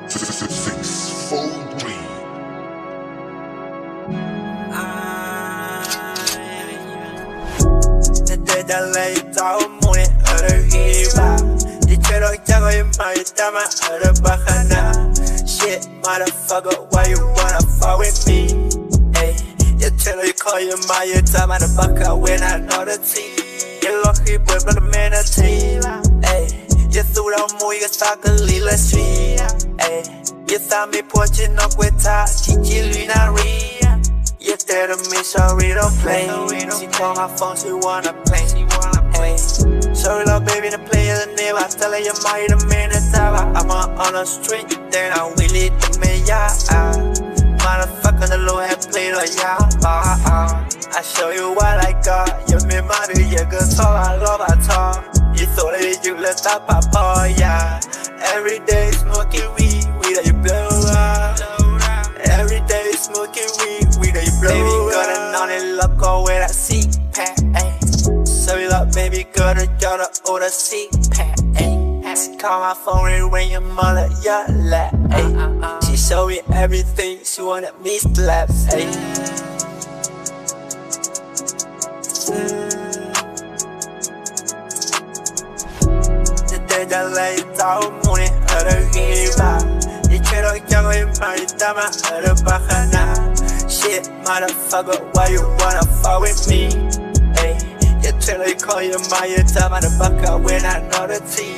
Sixfourthree. Desde ley estaba muy arriba. Dijeron que hago y me llama a la bajana. Shit, motherfucker, why you wanna fuck with me? Ay, you tell her you call your mom, you tell me the fuck out when I know the tea. You lucky boy, but I'm in a team. Ay, you threw down more, you talk a little street. Ay, you thought me poaching up with top, Kiki Lunari. You tell me sorry, don't play. She call my phone, she wanna play. Hey, sorry, love, baby, the player, the name. I tell her you're my the man that's I'm on the street, then I will lead the me, yeah. Motherfucker, the low have played a yeah. I show you what I got. You me money, you good talk, I love I talk. You thought that you let up a boy, yeah. Every day smoking weed that you blow up. Every day smoking weed that you blow up. Baby, got a on it, look go where I see pack, ayy. So you love, baby, got the order seat pack, ayy. Call my phone ring when your mother yell at, ayy. She showed me everything, she wanted me slap, ayy. Desde ley estaba muy arriba. Dijeron que hago y me llama a la bajana. Shit, motherfucker, why you wanna fuck with me? Ay, you tell her you call your mom, you tell me the fuck out when I know the tea.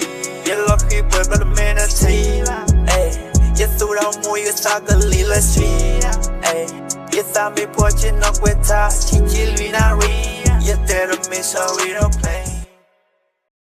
You lucky boy, but I'm in a team. Ay, you threw down more, you talk a little street. Ay, you thought me poaching up with top, Kiki Lunari. You tell me sorry, don't play.